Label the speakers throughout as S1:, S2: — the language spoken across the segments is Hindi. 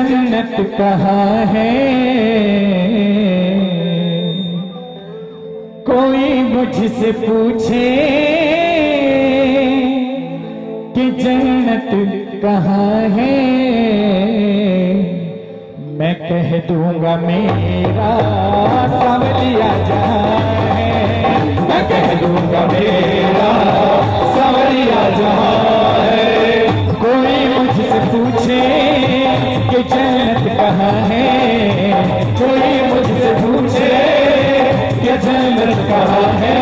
S1: जन्नत कहाँ है, कोई मुझसे पूछे कि जन्नत कहाँ है, मैं कह दूंगा मेरा सांवलिया जहाँ है, मैं कह दूंगा मेरा सांवलिया जहाँ है। कोई मुझसे पूछे कि जन्नत कहाँ है, कोई मुझसे पूछे कि जन्नत कहाँ है,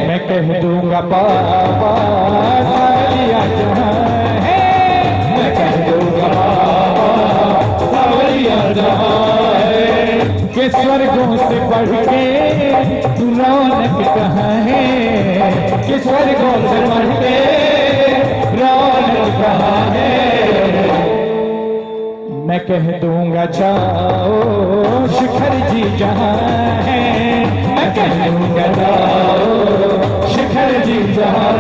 S1: मैं कह दूंगा बाबा सांवलिया जहाँ है, मैं कह दूंगा बाबा सांवलिया जहाँ है। कि स्वर्गों से बढ़ के तू रौनक कहाँ है, कि स्वर्गों से बढ़ के रौनक कहाँ है, मैं कह दूंगा जाओ शिखर जी जहाँ है, मैं कह दूंगा जाओ शिखर जी जहाँ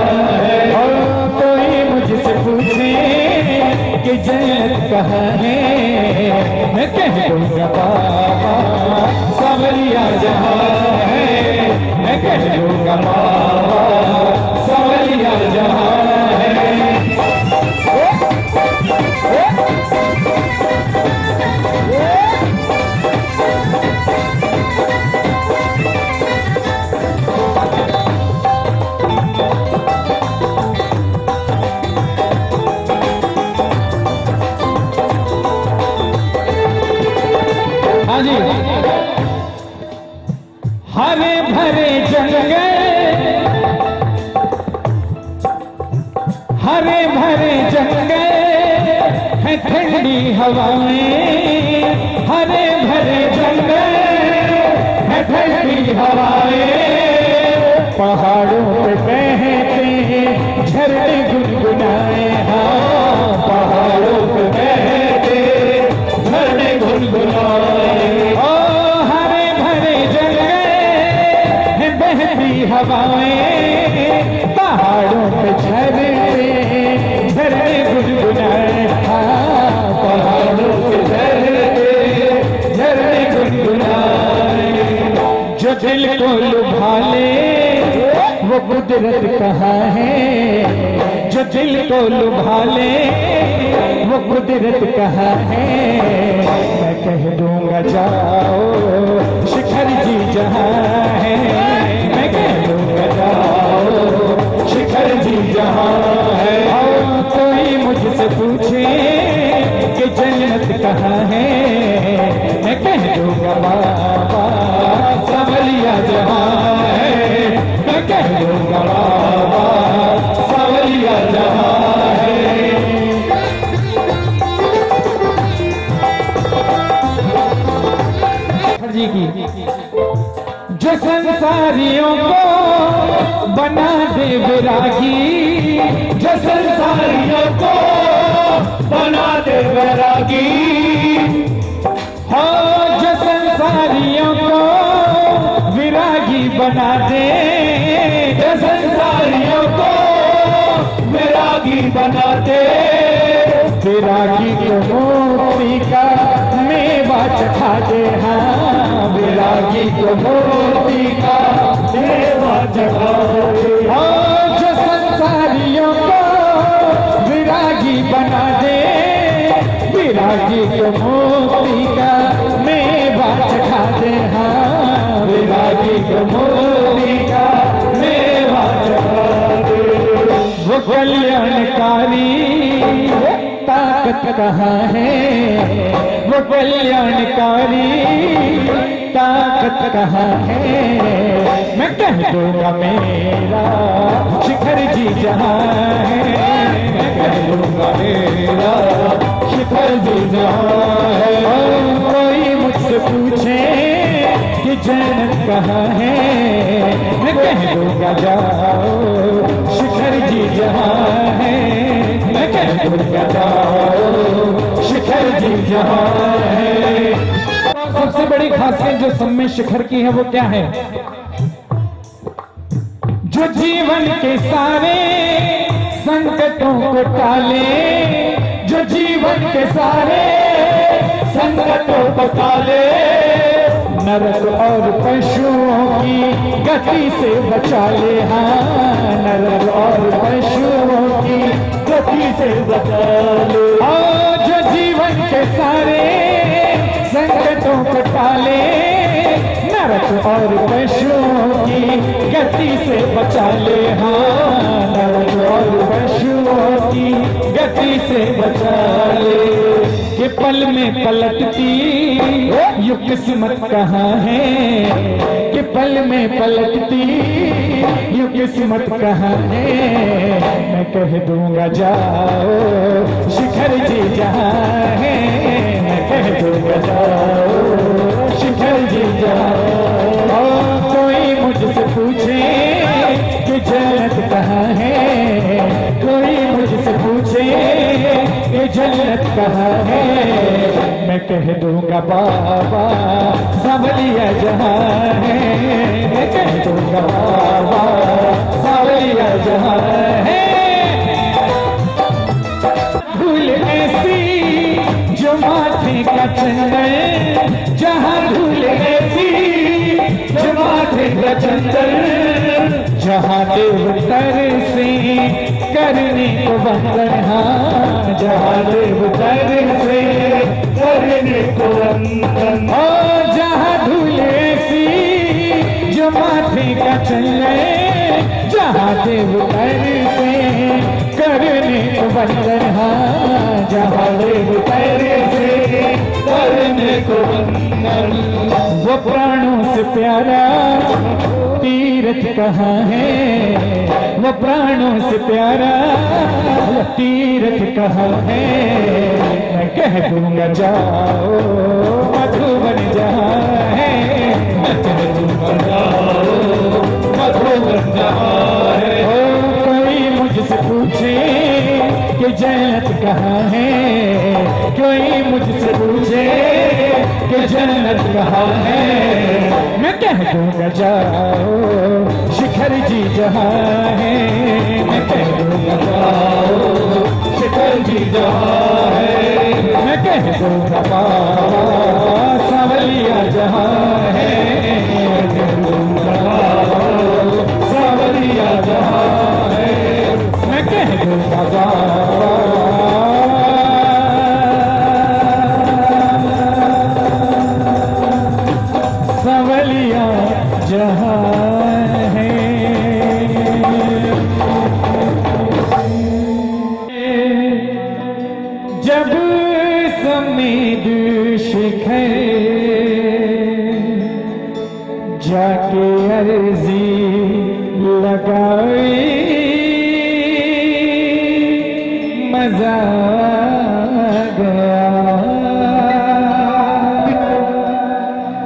S1: है। और कोई मुझसे पूछे कि जन्नत कहाँ है, मैं कह दूंगा बाबा सांवलिया जहाँ है, मैं कह दूंगा बाबा सांवलिया जहाँ है। हाँ जी, हरे भरे जंगल, हरे भरे जंगल है ठंडी हवाएं, हरे भरे जंगल है ठंडी हवाएं, पहाड़ों पे बहते हैं झरने गुनगुनाए, हाँ पहाड़ों पे बहते झरने गुनगुनाए। ओ हरे भरे जंगल है बहती हवाएं, पहाड़ों पे झरने झरने गुनगुनाए, हाँ पहाड़ों पे झरने झरने गुनगुनाए। जो दिल को लुभा ले वो कुदरत कहाँ है, जो दिल को लुभा ले वो कुदरत कहाँ है, मैं कह दूंगा जाओ शिखर जी जहाँ है, मैं कह दूंगा जाओ शिखर जी जहाँ है। और कोई मुझसे पूछे कि जन्नत कहाँ है, मैं कह दूंगा बाबा सांवलिया जहाँ है, मैं कह दूंगा बाबा सांवलिया जहाँ है। जी की जो संसारियों को बना दे वैरागी, जो संसारियों को बना दे वैरागी, हाँ जो संसारियों को विरागी बना दे, जो संसारियों को विरागी बना दे, विरागी को मोती का मेवा चखा दे, हाँ विरागी को मोती का मेवा चखा दे। हाँ जो संसारियों को विरागी बना दे, विरागी को मोती का मेवा चखा दे, हाँ विरागी को मोती का मेवा चखा दे। वो कल्याणकारी ताकत कहाँ है, वो कल्याणकारी ताकत कहाँ है, मैं कह दूंगा मेरा शिखर जी जहाँ है, मैं कह दूंगा मेरा शिखर जी जहाँ है। और कोई मुझसे पूछे कि जन्नत कहाँ है, मैं कह दूंगा जाओ शिखर जी जहाँ है, मैं कह दूंगा जाओ शिखर जी जहाँ है। सबसे बड़ी खासियत जो सम्मेद शिखर की है वो क्या है, जो जीवन के सारे संकटों को टाले, जो जीवन के सारे गति से बचा ले, हाँ नर और पशुओं की गति से बचा ले। जो जीवन के सारे संकटों को टाले, नरक और पशुओं की गति से बचा ले, हाँ नरक और पशुओं की गति से बचा ले। कि पल में पलटती ये किस्मत कहाँ है, कि पल में पलटती ये किस्मत कहाँ है। मैं कह दूंगा जाओ शिखर जी जहाँ है, मैं कह दूंगा जाओ शिखर जी जहाँ। कोई मुझसे पूछे कि जन्नत कहाँ है, कोई मुझसे पूछे कि जन्नत कहाँ है। मैं कह दूंगा बाबा सावलिया जहाँ है, मैं कह दूंगा बाबा सावलिया जहाँ है। धूल ऐसी जो माथे का चंदन, जहाँ धूल ऐसी जो माथे का चंदन, जहाँ देवतर से करने को वंदन, हाँ जहाँ देवतर से करने को वंदन। जहाँ धूल ऐसी जो माथे का चले, जहाँ देवतर से करने को वंदन, हाँ जहाँ देवतर से करने को वंदन। वो प्राणों से प्यारा तीर्थ कहाँ है, वो प्राणों से प्यारा तीर्थ कहाँ है। मैं कह दूंगा जाओ मधुबन जहाँ है, मैं कह दूंगा जाओ मधुबन जहाँ है। कोई मुझसे पूछे कि जन्नत कहाँ है, कोई मुझसे पूछे कि जन्नत कहाँ है। मैं कह दूंगा जाओ शिखर जी जहाँ है, मैं कह दूंगा जाओ शिखर जी जहाँ है। मैं कह दूंगा बाबा सावलिया जहाँ है, मैं कह दूंगा बाबा सावलिया जहाँ है। मैं कह दूंगा बाबा सावलिया जहाँ है। जब समेद शिखर जाके अर्जी लगाए, मजा गया।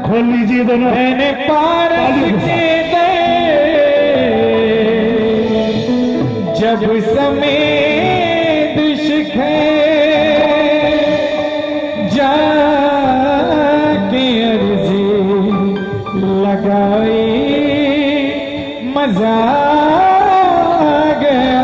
S1: खोल लीजिए दोनों। मैंने पारस के दे जब समेत शिखर जाके अर्जी लगाई, मजा गया।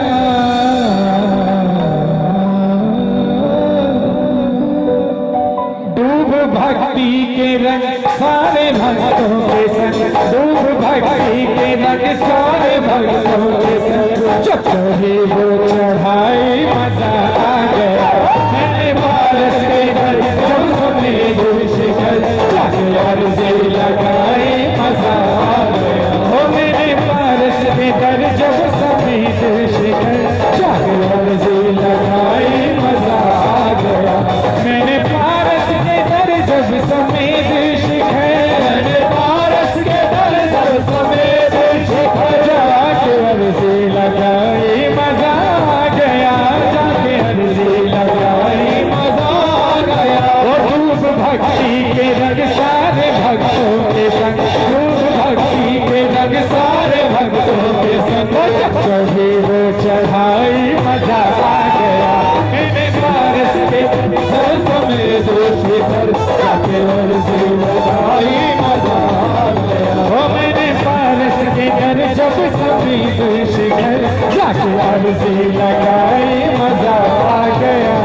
S1: डूब भक्ति के रंग सारे भक्तों के संग, डूब भक्ति के रंग सारे भक्तों के संग, जब चढ़ी वो चढ़ाई मजा आ गया। मैंने पारस के घर जब समेत शिखर जाके अर्जी लगाई, मजा आ गया। ओ मैंने पारस के घर जब समेत शिखर जाके अर्जी लगाई, मजा आ गया। मैंने पारस के घर जब समेत शिखर, मैंने पारस के घर जब समेत शिखर जाके अर्जी लगाई, मजा आ गया। जाके अर्जी लगाई, मजा आ गया। वो धूप भक्ति के रंग सारे भक्तों के संग, धूप भक्ति के रंग सारे भक्तों के संग, चढ़ी वो चढ़ाई मजा आ गया। मैंने पारस के समेत शिखर जाके अर्जी लगाई, मजा आ गया। वो मैंने पारस के घर जब समेत शिखर जाके अर्जी लगाई, मजा आ गया।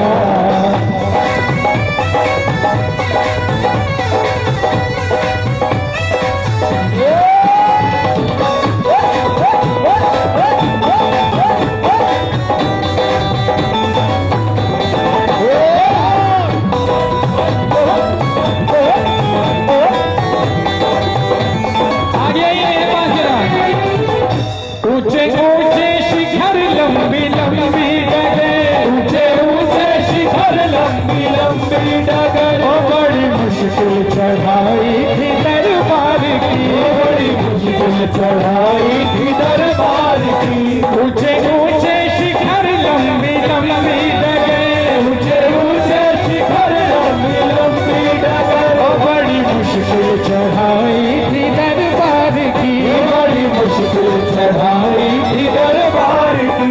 S1: मुश्किल चढ़ाई थी दरबार की, बड़ी मुश्किल चढ़ाई थी दरबार की। ऊंचे ऊंचे शिखर लंबी लंबी डगर, ऊंचे ऊंचे शिखर लंबी लंबी डगर, बड़ी मुश्किल चढ़ाई थी दरबार की, बड़ी मुश्किल चढ़ाई थी दरबार की।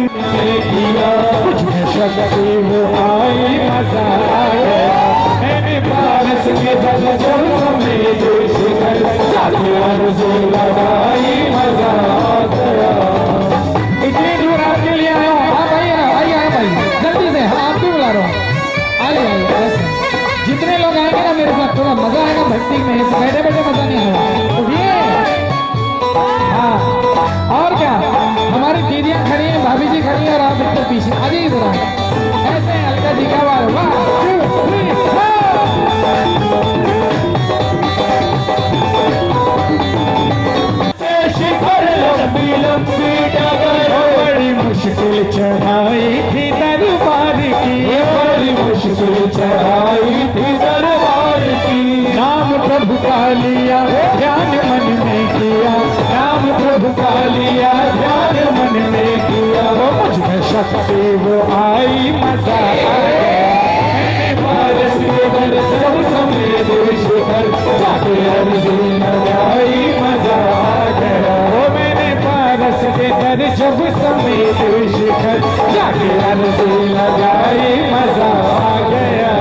S1: किया कुछ शक्ति वो आई मजा आ गया, मैंने पारस के बल जब समेत शिखर जाके अर्ज़ लगाई मजा आ गया। इतनी दूर आपके लिए आया हूँ। हाँ भाई, आइए भाई जल्दी से, हाँ आपको बुला रहा हूँ। आइए आइए, जितने लोग आएंगे ना मेरे साथ थोड़ा मजा आएगा भक्ति में, बैठे बैठे मजा नहीं आएगा। उठिए। हाँ और क्या, हमारी दीदियाँ खड़ी हैं, भाभी जी खड़ी हैं और आप इधर पीछे आ जाइए जरा, ऐसे हल्का दिखावा। 1 2 3 शिखर लंबी लंबी डगर, बड़ी मुश्किल चढ़ाई थी दरबार की, बड़ी मुश्किल चढ़ाई थी दरबार की। नाम प्रभु का लिया ध्यान मन में किया, नाम प्रभु का लिया ध्यान मन में किया, वो मुझ में शक्ति वो आई मजा आ गया। मैंने पारस के दर जब समेत शिखर जाके अर्ज़ लगाई मजा आ गया। वो मैंने पारस के दर जब समेत शिखर जाके अर्ज़ लगाई मजा आ गया।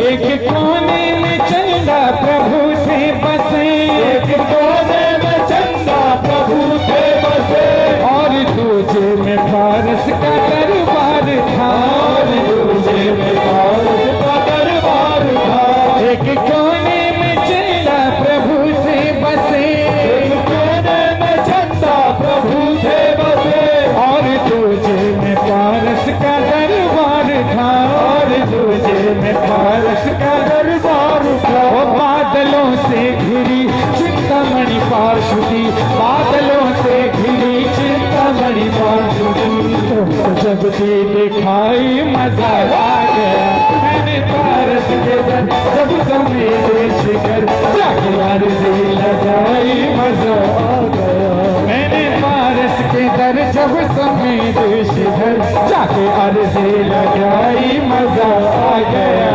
S1: एक कोने में चंदा प्रभु थे बसे, एक कोने में चंदा प्रभु थे बसे, और दूजे में पारस का दरबार था, और दूजे में पारस का दरबार था। एक कोने में चंदा प्रभु थे बसे, एक कोने में चंदा प्रभु थे बसे, और दूजे में पारस का दरबार था, और दूजे में पारस का दरबार था। वो बादलों से घिरी चिंतामणि पार्षदी, बादलों से घिरी चिंतामणि पार्षदी, जब दी दिखाई मजा आ गया। मैंने पारस के दर जब समेत शिखर जाके अर्ज़ लगाई मजा आ गया। मैंने पारस के दर जब समेत शिखर जाके अर्ज़ लगाई मजा आ गया।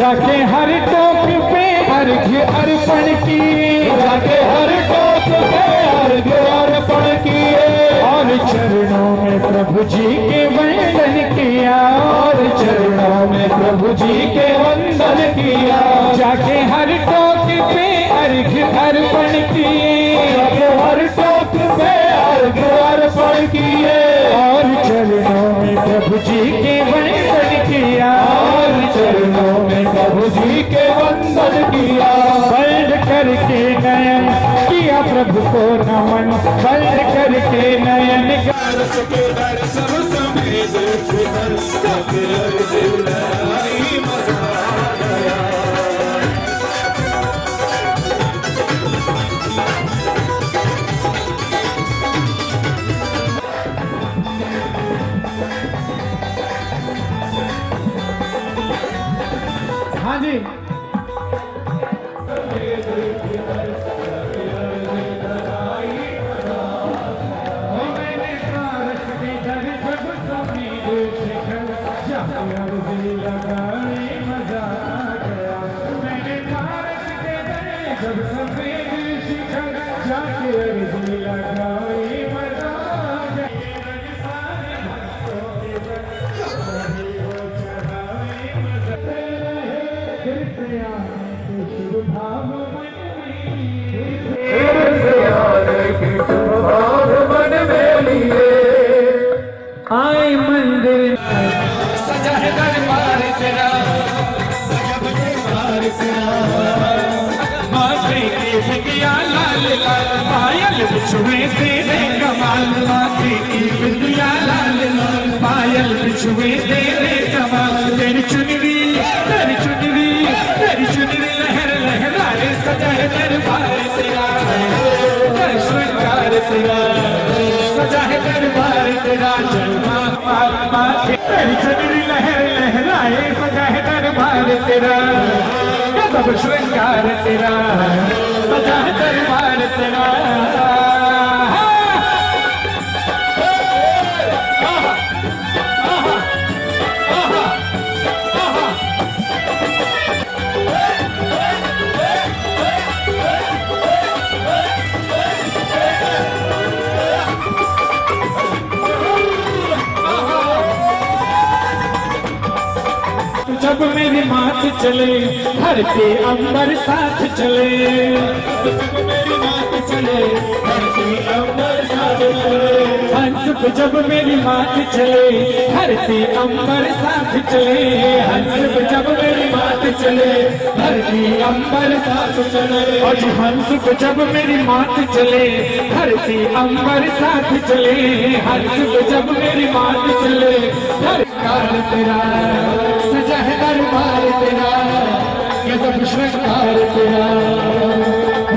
S1: जाके हर टोक पे अर्घ अर्पण किए, जाके हर टोक पे अर्घ अर्पण किए, और चरणों में प्रभु जी के वंदन किया, और चरणों में प्रभु जी के वंदन किया। जाके हर टोक पे अर्घ अर्पण किए, जाके हर टोक पे अर्घ अर्पण किए, और चरणों में प्रभु जी के वंदन किया, और चरणों में प्रभु जी के वंदन किया। बंद करके नयन किया प्रभु को नमन, बंद करके नयन पारस के दर सब समेत शिखर जाके अर्ज़ लगाई मजा आ गया। हाँ जी, भाव मन में से आने की भाव मन में लिए आए मंदिर सजा है दरबार तेरा दरबार तेरा माथे की बिंदिया लाल लाल पायल बिछुए तेरे कमाल माथे की बिंदिया लाल लाल पायल बिछुए तेरे कमाल तेरी चुनरी लहर लहराए सजा है दरबार तेरा श्रृंगार तेरा सजा है दरबार तेरा तेरी चुनरी लहर लहराए सजा है दरबार तेरा सब श्रृंगार तेरा सजा है दरबार तेरा जब मेरी मात चले धरती अंबर साथ चले मेरी मात चले धरती अंबर साथ चले हंस पे जब मेरी मात चले धरती अंबर साथ चले हंस पे जब मेरी मात चले धरती अंबर साथ चले और हंस पे जब मेरी मात चले धरती अंबर साथ चले हंस पे जब मेरी मात चले धरती तेरा सजा है दरबार तेरा ये सब श्रृंगार तेरा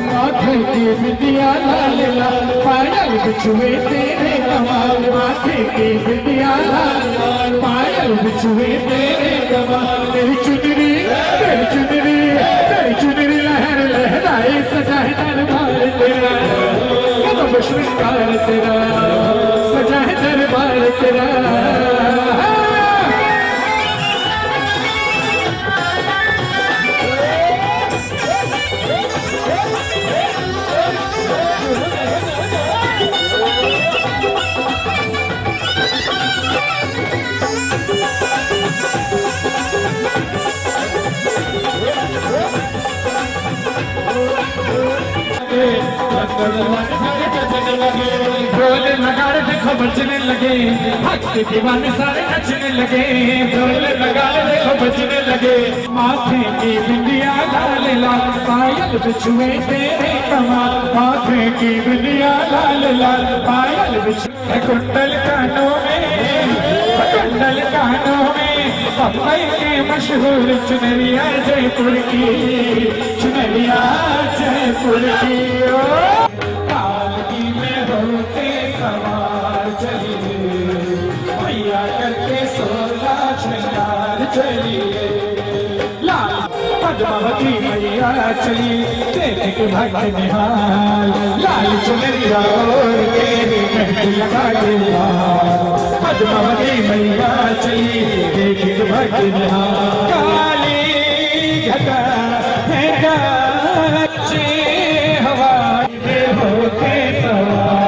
S1: माथे की बिंदिया लाल लाल पायल बिछुए तेरे कमाल माथे की बिंदिया लाल लाल पायल बिछुए तेरे कमाल तेरी चुनरी लहर लहराए सजा है दरबार तेरा ये सब श्रृंगार तेरा सजा है दरबार तेरा ढोल नगाड़े देखो बजने लगे भक्त दीवाने सारे नचने लगे ढोल नगाड़े देखो बजने लगे माथे की बिंदिया लाल लाल पायल बिछुए तेरे कमाल माथे की बिंदिया लाल लाल पायल बिछुए कुंडल कानों में बम्बई के मशहूर चुनरिया जयपुर की चुनरिया जयपुर की पालकी में होते सवार चलिए मैया करके 16 श्रृंगार चलिए लाल पद्मावती मैया चली देख के भक्त निहाल लाल चुनरिया ओढ़ के मेहंदी लगा के पद्मावती मैया चली देख के भक्त निहाल काली घटा हवाई में होते सवार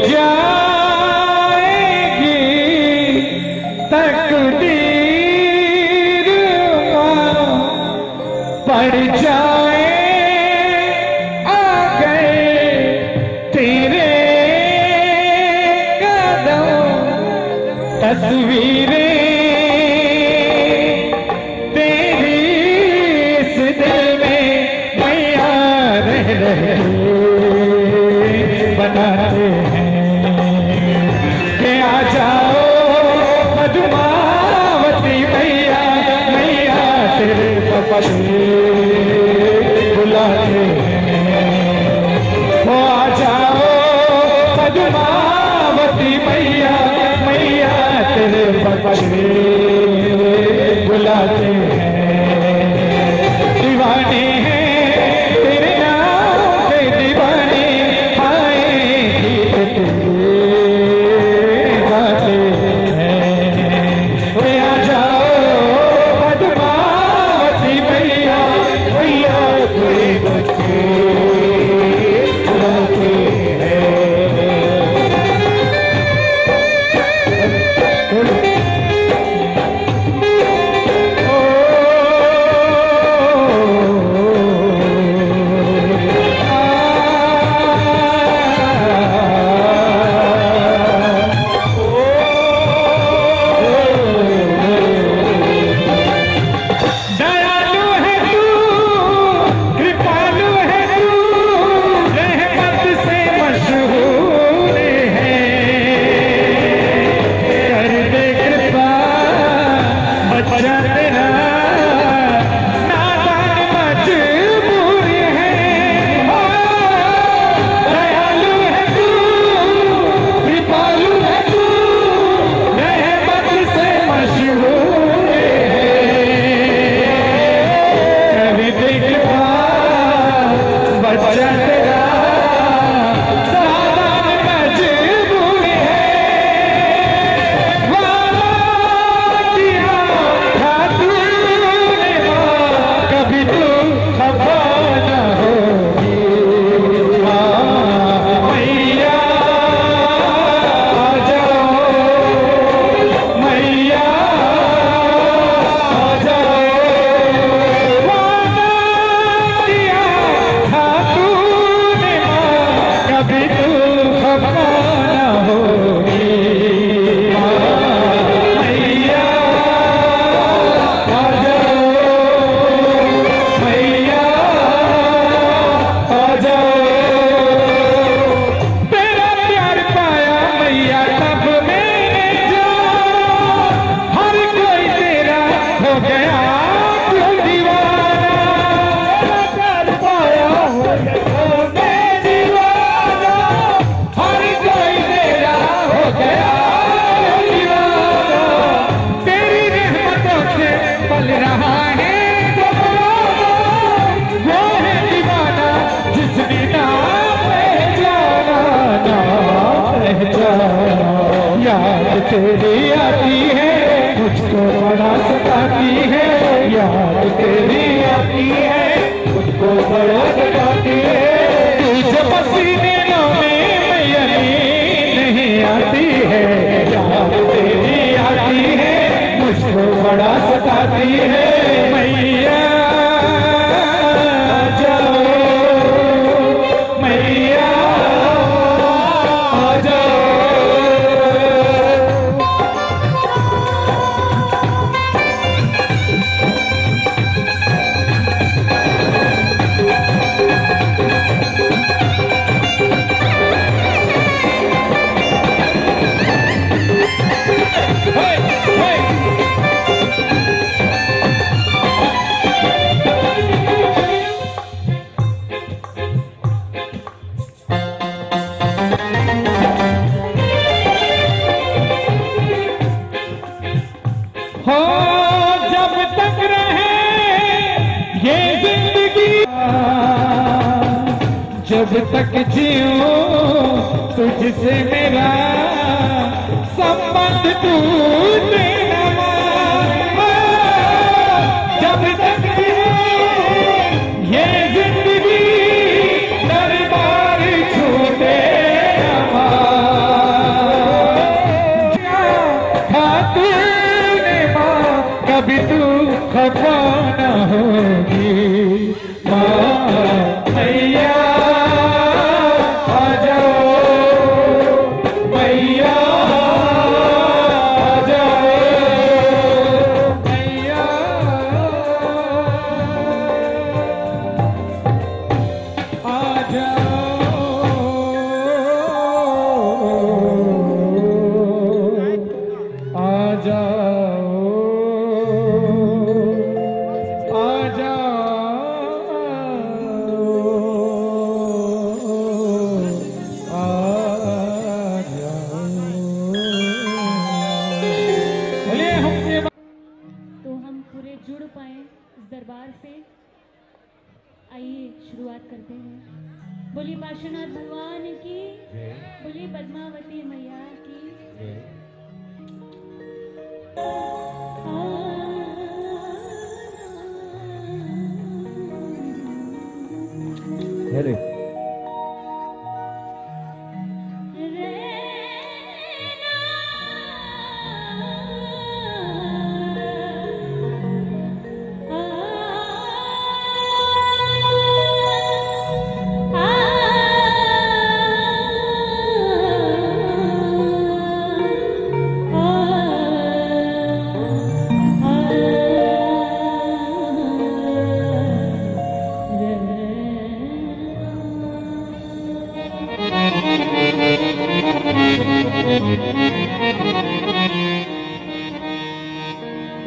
S1: जाएगी तकदीर पड़ जाए आ गए तेरे कदम तस्वीरें तेरी इस दिल में मैया रह रहे बनाते हैं कि आ जाओ मधुमावती मैया मैया तेरे पपड़े बुलाते हैं। वो आ जाओ मधुमावती मैया मैया तेरे पपड़े बुलाते हैं। दीवाने हैं तेरे नाम के दीवाने आए गीत तेरे गाते हैं। वे आ जाओ मधुमावती मैया मैया तेरे बच्चे बुलाते हैं। तेरी आती है मुझको बड़ा सताती है, याद तेरी आती है मुझको बड़ा सताती है। तुझे पसीने में मैया नहीं आती है, याद तेरी आती है मुझको बड़ा सताती है। मैया हो जब तक रहे ये जिंदगी, जब तक जियो तुझसे मेरा संबंध टूटे न मानो। जब तक ये जिंदगी दरबार छूटे न मानो। मैया आ जाओ, मैया आ जाओ, मैया आ
S2: जुड़ पाए इस दरबार से। आइए शुरुआत करते हैं। बोली पार्श्वनाथ भगवान की, बोली पद्मावती मैया की।
S1: अरे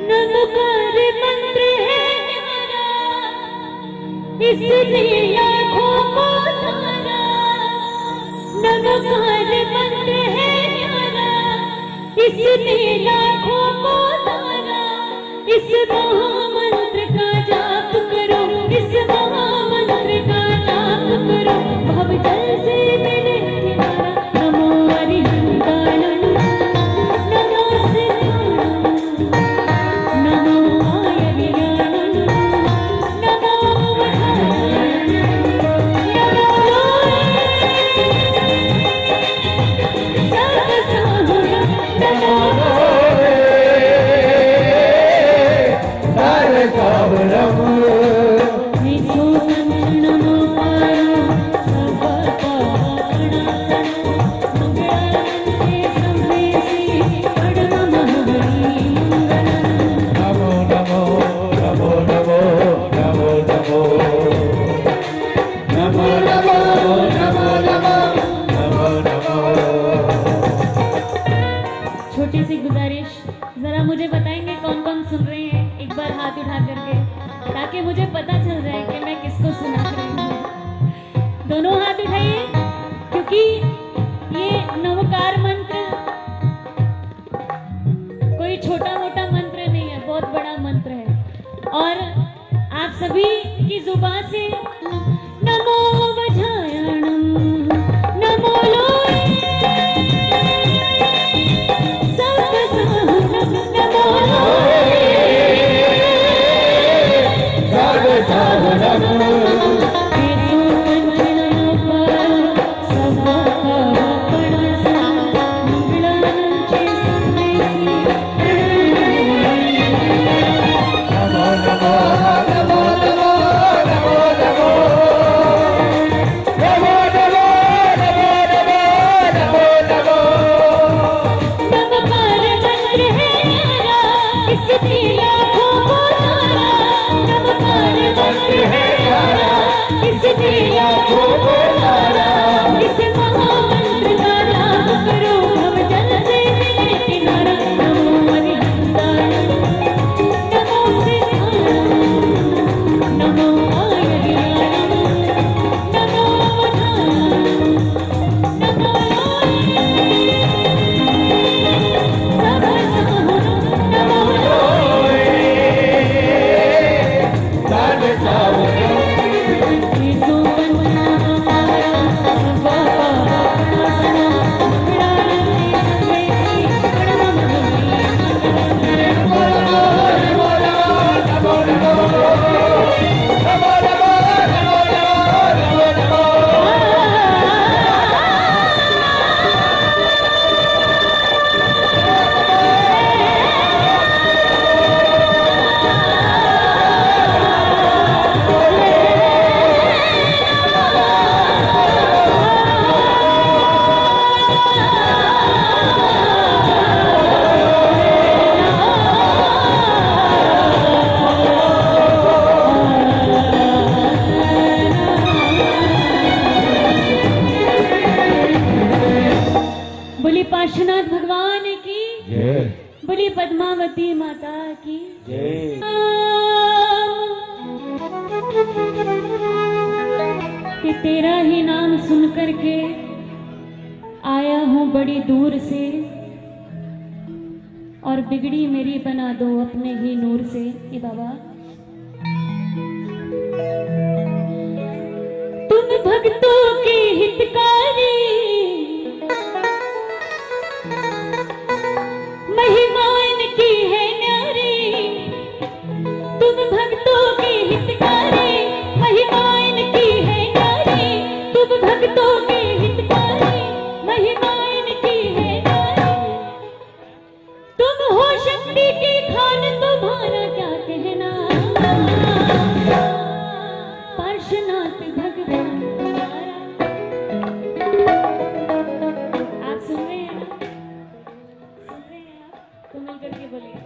S2: नमकार मंत्र है न्यारा, इसलिए आँखों को तारा। नमकार मंत्र है न्यारा, इसलिए आँखों को तारा। इस महामंत्र का जाप करो, इस महामंत्र का जाप करो, भव जल से मिले किनारा। नमो हरिहंताणं, नमो सिद्धाणं, नमो मायविराणं, नमो वधारणं, नमो सर्वसाहुरं, नमो छोटी सी गुजारिश, जरा मुझे बताएंगे कौन कौन सुन रहे हैं, एक बार हाथ उठा करके, ताकि मुझे पता चल जाए कि मैं किसको सुना रही हूँ। दोनों हाथ उठाइए, क्योंकि ये नवकार मंत्र कोई छोटा मोटा मंत्र नहीं है, बहुत बड़ा मंत्र है। और आप सभी की जुबान से नमो वधारणं, नमो लोय
S1: है
S2: सरस्वती माता की
S1: जय।
S2: कि तेरा ही नाम सुन करके आया हूँ बड़ी दूर से, और बिगड़ी मेरी बना दो अपने ही नूर से। ये बाबा तुम भक्तों के हितकारी, महिमा इनकी है न्यारी। तुम भक्तों के हितकारी, महिमा इनकी है न्यारी। तुम भक्तों के हितकारी, महिमा इनकी है न्यारी। तुम हो शक्ति की खान, तुम्हारा क्या कहना। पार्श्वनाथ भगवान तुम्हारा, आप सुन रहे हैं ना? सुन रहे हैं आप? तो मिल करके बोलिए,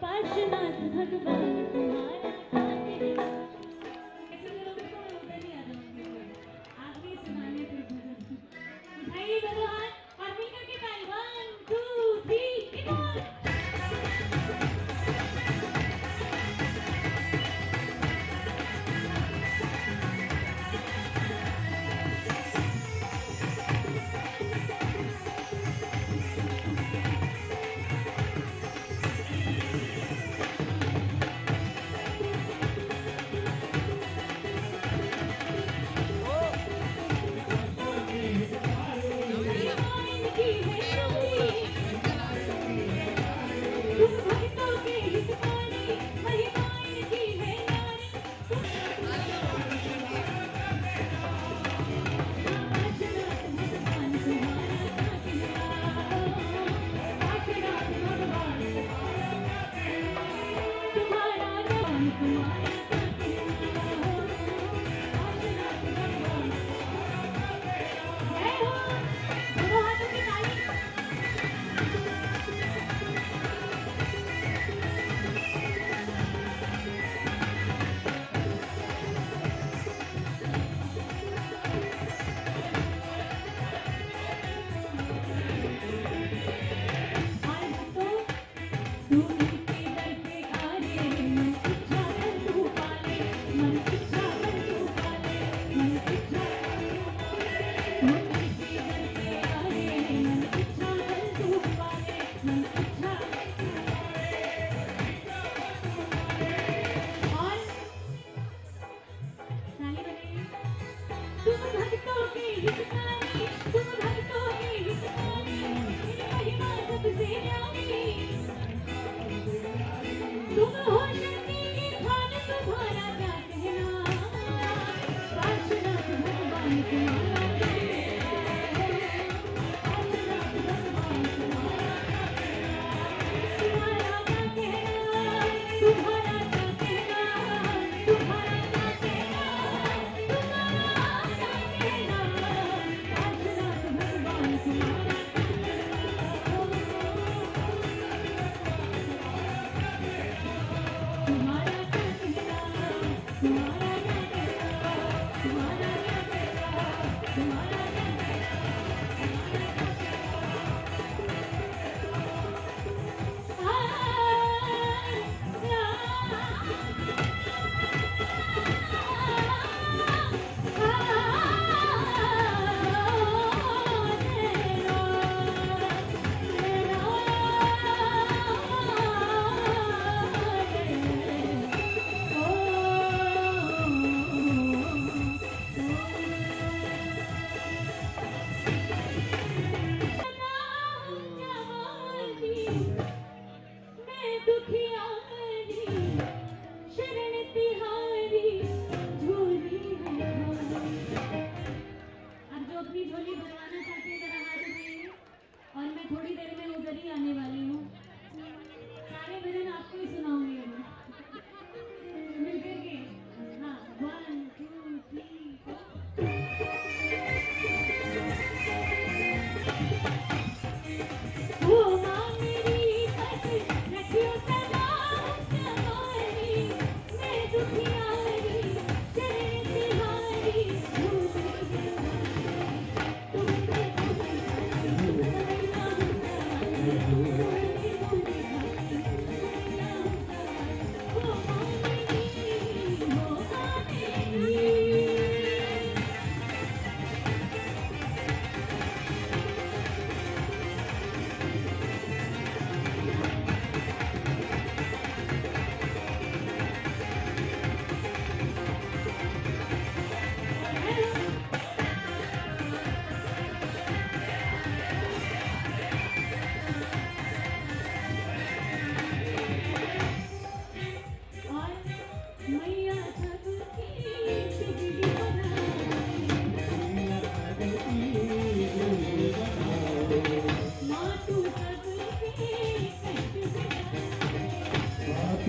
S2: पार्श्वनाथ भगवान तुम्हारा क्या कहना। ऐसे लोगों को उधर ही आ जाओगे, आप भी सुनाइए फिर भजन। उठाइए दोनों हाथ और मिल करके गाइए 1 2 3 इधर।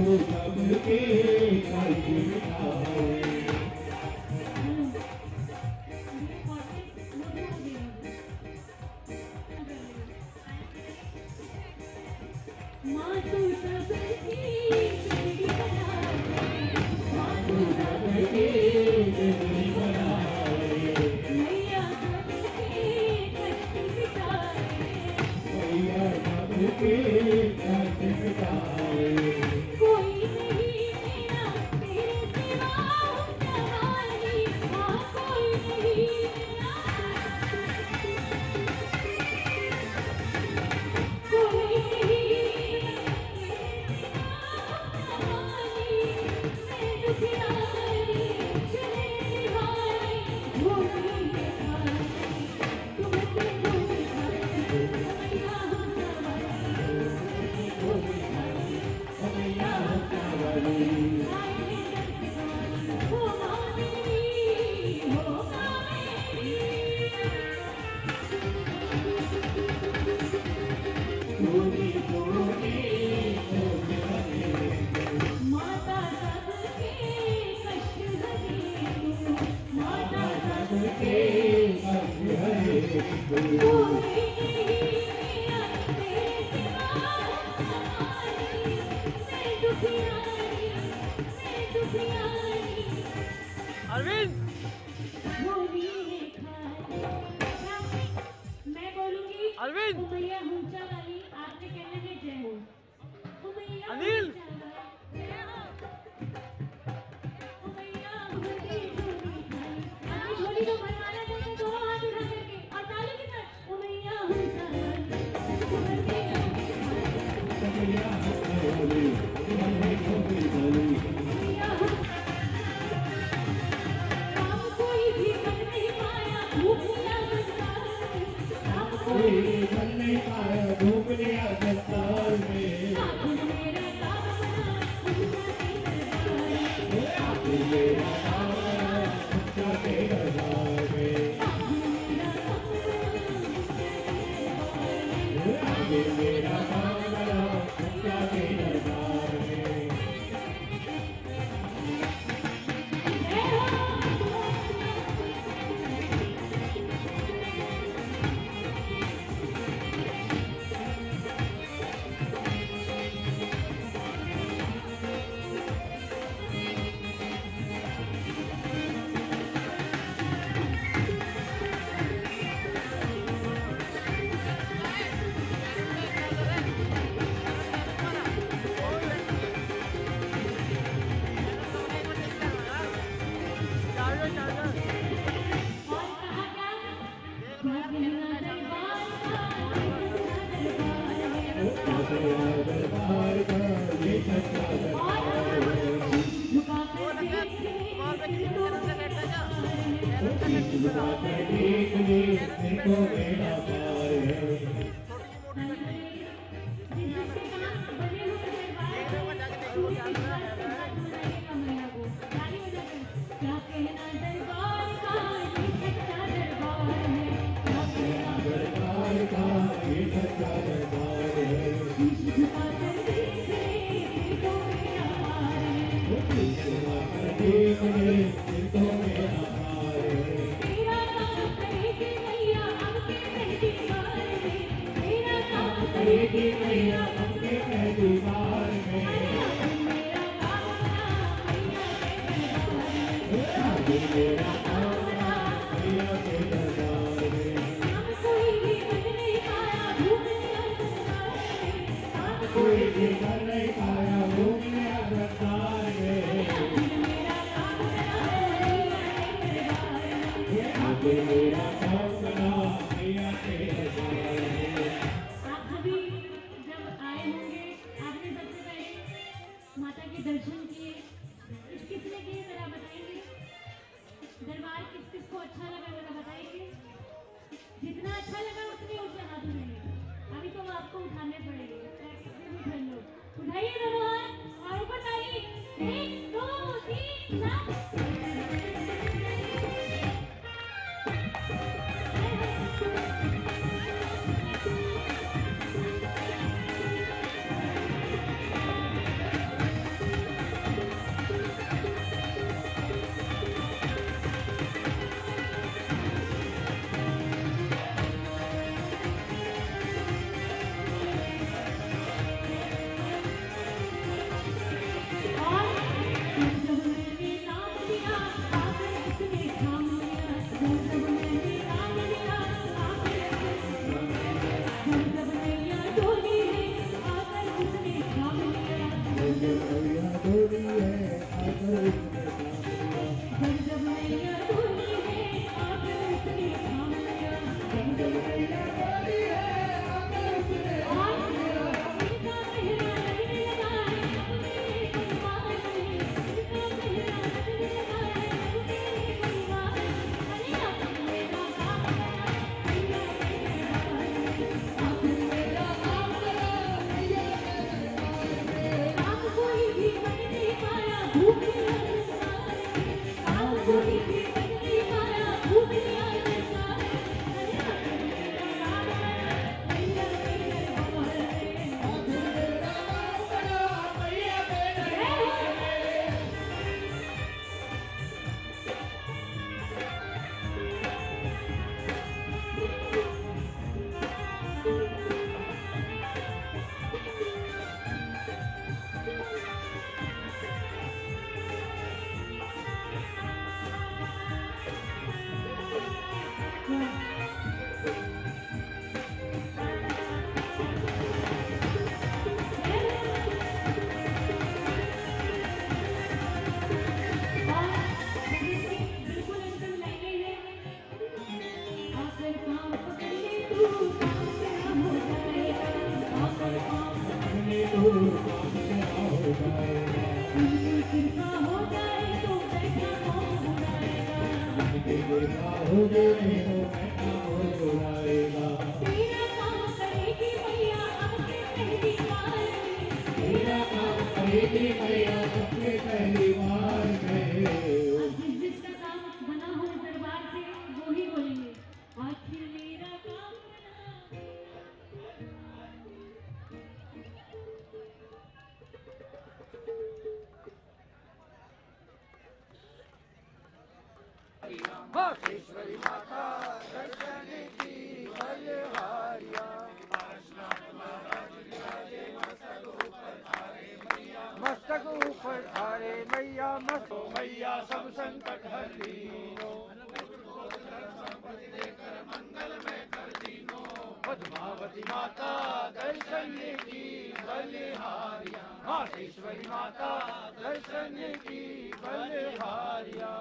S1: सबके कष्ट मिटाए।
S2: माँ तू सबकी जिंदगी बनाए, माँ तू सबकी जिंदगी बनाए, मैया सबके कष्ट मिटाए,
S1: मैया सबके कष्ट मिटाए।
S2: कोई नहीं मेरा तेरे सिवा उनका वाली, माँ कोई नहीं मेरा, कोई नहीं माता सबके कष्ट हरे, माता सबके
S1: कष्ट हरे।
S2: कोई नहीं मेरा तेरे सिवा हमारी, मैं दुखियारी, मैं दुखियारी।
S3: अरविंद
S2: गोरी है खाली। मैं बोलूंगी
S3: अरविंद।
S2: उमैया हुंचा वाली, आपने कहना है जय हो। उमैया
S3: अनिल।
S2: हुंचा वाली, उमैया हुंची झोली खाली। आपकी झोली को भरवाना चाहते तो हाथ उठा करके और ताली के साथ उमैया हुंचा वाली, उमैया काम कोई भी कर नहीं पाया, भूख मिला संसार में, काम कोई
S1: कोई बन नहीं पाया धूप लिया संसार में।
S2: आखिर मेरा काम बना उनका दरबार में,
S1: आखिर मेरा काम बना उनका दरबार में।
S2: आखिर मेरा काम बना उनका दरबार में।
S1: आखिर मेरा काम बना उनका दरबार में।
S2: जय हो। और कहा क्या? कहना दरबार का, दरबार है।
S1: दरबार का ये सच्चा दरबार है।
S2: झुका कर देखे
S1: झुका कर देख ले देखो मेरा प्यार है।
S2: जिसके काम बने हुए दरबार ताली बजाकर क्या कहना दरबार का ये सच्चा दरबार है, क्या कहना
S1: दरबार का ये सच्चा दरबार है।
S2: झुका कर देखे तो मेरा हार है,
S1: झुका कर देख ले देखो मेरा प्यार है।
S2: तेरा काम करेगी मैया हमके पहली बार में, तेरा काम करेगी
S1: करेगी मैया हमके पहली बार में।
S2: मेरा काम बना मैया के दरबार में।
S1: आखिर मेरा काम बना मैया के दरबार में।
S2: काम कोई भी बन नहीं पाया भूख लिया संसार में, काम
S1: कोई भी कर नहीं पाया भूख लिया संसार में।
S2: आखिर मेरा काम बना मैया के दरबार में।
S1: आखिर मेरा काम बना मैया के दरबार में।
S2: आप अभी जब आए होंगे आपने सबसे पहले माता के दर्शन किए, किसने किए जरा बताएंगे? दरबार किस को अच्छा लगा जरा बताएंगे? जितना अच्छा लगा उतने ऊंचे हाथ उठाइए। अभी तो आपको उठाने पड़ेंगे, कितने भी उठा लो, उठाइए दोनों हाथ और ऊपर ताली। 1 2 3 4 जिसका काम बना हो इस दरबार से वो ही बोलेंगे आखिर मेरा काम बना।
S4: मातेश्वरी माता दर्शन की बलहारिया मस्तक ऊपर थारे मैया मस्त मैया सब संकट हरी पद्मावती माता दर्शन की बलहारिया मातेश्वरी माता दर्शन की बलहारिया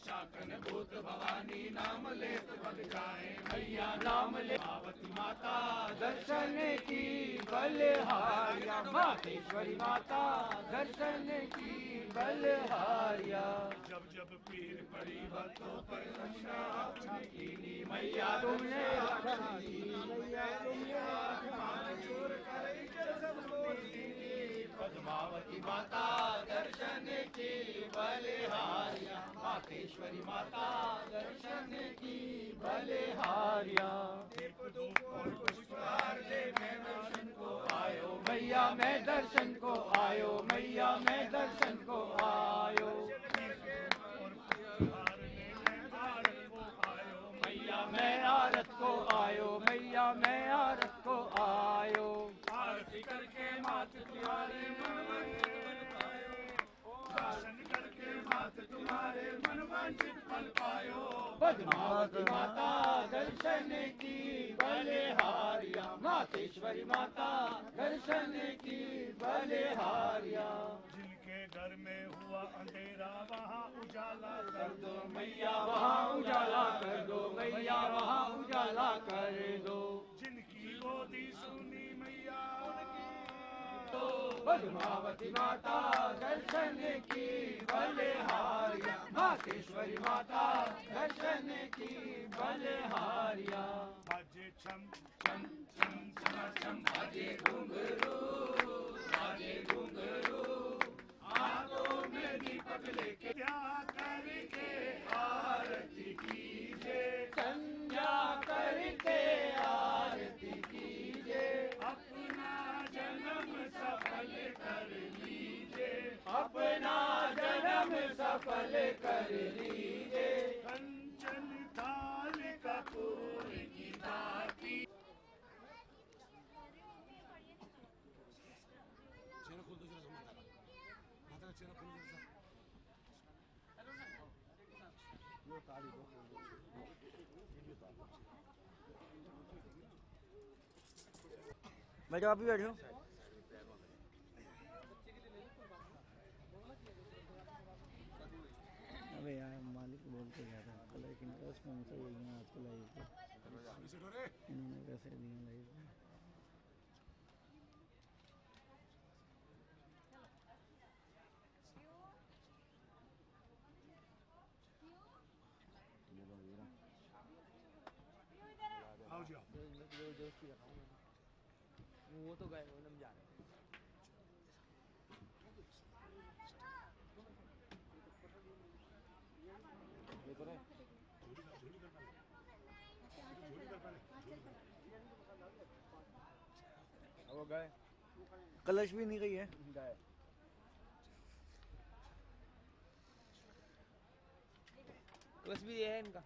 S4: शाकन भूत भवानी नाम लेत भग जाए मैया नाम ले पार्वती माता दर्शन की बलहारिया मातेश्वरी माता दर्शन की बलहारिया जब जब पीर पड़ी भक्तों पर कीनी मैया तुमने मैया तुमने चोर करे सबको पद्मावती माता दर्शन की बलहारिया मातेश्वरी माता दर्शन की बलहारिया और पुष्पहार ले मैं दर्शन को आयो मैया मैं दर्शन को आयो मैया मैं दर्शन को आयो मैया मैं आरत को आयो मैया मैं आरत को आयो आरती करके मात तुम्हारे दर्शन करके मात तुम्हारे मन वांछित फल पायो पद्मावती माता दर्शन की बलहारिया मातेश्वरी माता दर्शन की बलहारिया जिनके घर में हुआ अंधेरा वहाँ उजाला कर दो मैया वहाँ उजाला कर दो मैया वहाँ उजाला कर दो जिनकी गोदी सुनी मैया पद्मावती माता दर्शन की बलहारिया मातेश्वरी माता दर्शन की बलहारिया बाजे छम छम छम छम छम बाजे घुंघरू हाथों में दीपक लेके क्या करके आरती कीजे संध्या करके आरती कीजे अपना जन्म सफल कर लीजे अपना जन्म सफल कर लीजे कंचन थाल कपूर की दाती बैठो आप भी बैठो अबे यार मालिक बोल के गया था कल एक इनका स्पॉन्सर हो गया आज के लाइव पे इन्होंने कैसे दिए लाइव पे वो तो गए वो नम जा रहे ये तो वो गए कलश भी नहीं गई है गए कलश भी है इनका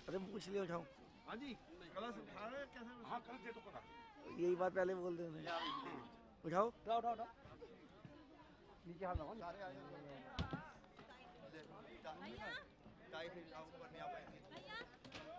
S4: अरे पूछ लिया उठाओ हाँ जी कलश उठाए कैसे हाँ कलश दे तो पता यही बात पहले बोल दे उठाओ उठाओ उठाओ उठाओ नीचे हाथ लगाओ सारे आ जाओ चाय फिर ऊपर नहीं आ पाएंगे